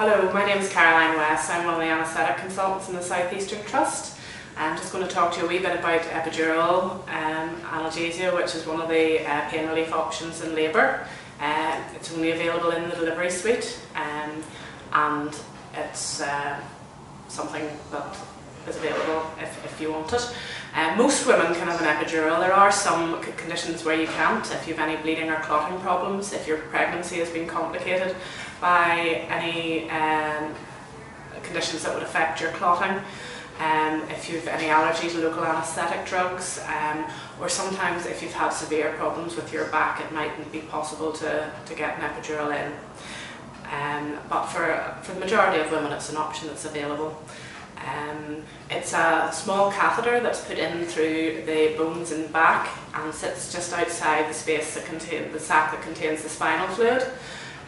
Hello, my name is Caroline West. I'm one of the anaesthetic consultants in the South Eastern Trust. I'm just going to talk to you a wee bit about epidural analgesia, which is one of the pain relief options in labour. It's only available in the delivery suite, and it's something that is available if you want it. Most women can have an epidural. There are some conditions where you can't, if you have any bleeding or clotting problems, if your pregnancy has been complicated by any conditions that would affect your clotting, if you have any allergy to local anaesthetic drugs, or sometimes if you've had severe problems with your back, it mightn't be possible to get an epidural in. But for the majority of women, it's an option that's available. It's a small catheter that's put in through the bones in the back and sits just outside the space that contains the sac that contains the spinal fluid.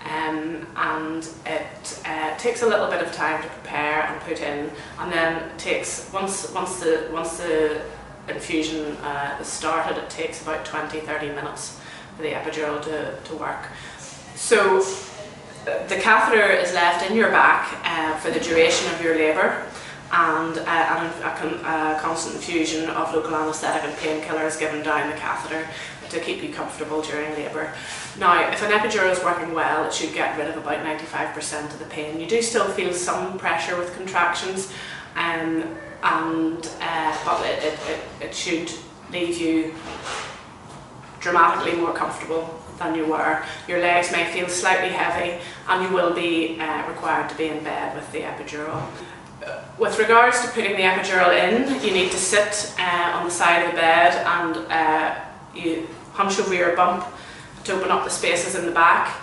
And it takes a little bit of time to prepare and put in, and then it takes once the infusion is started, it takes about 20-30 minutes for the epidural to work. So the catheter is left in your back for the duration of your labour, and a constant infusion of local anaesthetic and painkiller is given down the catheter to keep you comfortable during labour. Now, if an epidural is working well, it should get rid of about 95% of the pain. You do still feel some pressure with contractions, but it should leave you dramatically more comfortable than you were. Your legs may feel slightly heavy, and you will be required to be in bed with the epidural. With regards to putting the epidural in, you need to sit on the side of the bed and you hunch over your bump to open up the spaces in the back.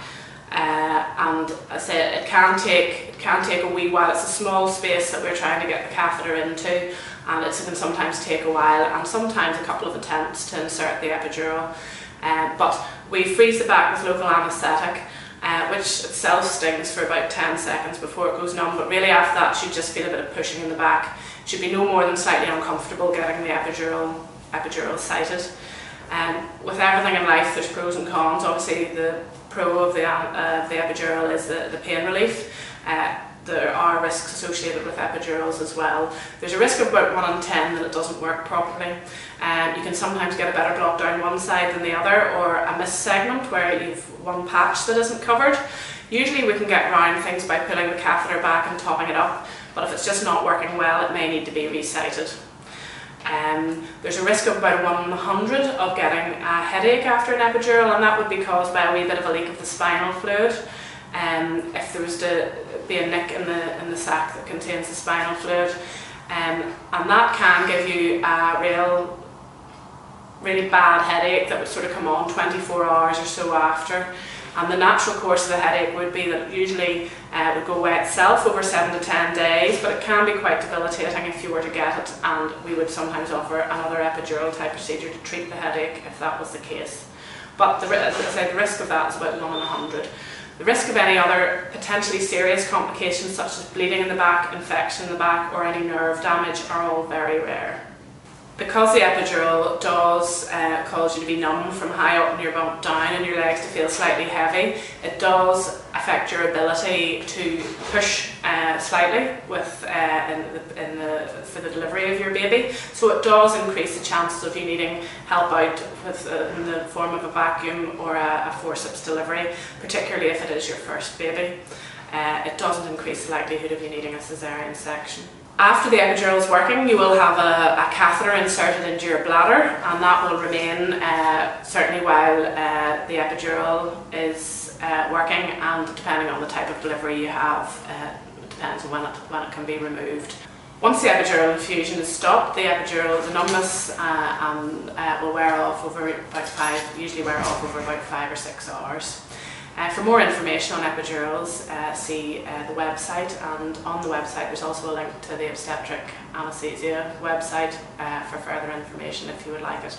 And I said it can take a wee while. It's a small space that we're trying to get the catheter into, and it can sometimes take a while and sometimes a couple of attempts to insert the epidural. But we freeze the back with local anaesthetic, which itself stings for about 10 seconds before it goes numb, but really after that you just feel a bit of pushing in the back. It should be no more than slightly uncomfortable getting the epidural sited. With everything in life, there's pros and cons. Obviously the pro of the epidural is the pain relief. There are risks associated with epidurals as well. There's a risk of about 1 in 10 that it doesn't work properly. You can sometimes get a better block down one side than the other, or a missed segment where you've one patch that isn't covered. Usually we can get around things by pulling the catheter back and topping it up, but if it's just not working well, it may need to be resited. There's a risk of about 1 in 100 of getting a headache after an epidural, and that would be caused by a wee bit of a leak of the spinal fluid. If there was to be a nick in the sac that contains the spinal fluid, and that can give you a really bad headache that would sort of come on 24 hours or so after. And the natural course of the headache would be that it usually would go away itself over 7 to 10 days, but it can be quite debilitating if you were to get it, and we would sometimes offer another epidural type procedure to treat the headache if that was the case. But as I said, the risk of that is about 1 in 100. The risk of any other potentially serious complications such as bleeding in the back, infection in the back, or any nerve damage are all very rare. Because the epidural does cause you to be numb from high up in your bump down and your legs to feel slightly heavy, it does affect your ability to push slightly for the delivery of your baby. So it does increase the chances of you needing help out in the form of a vacuum or a forceps delivery, particularly if it is your first baby. It doesn't increase the likelihood of you needing a cesarean section. After the epidural is working, you will have a catheter inserted into your bladder, and that will remain certainly while the epidural is working, and depending on the type of delivery you have, it depends on when it can be removed. Once the epidural infusion is stopped, the numbness will wear off over about usually wear off over about 5 or 6 hours. For more information on epidurals, see the website, and on the website there's also a link to the obstetric anaesthesia website for further information if you would like it.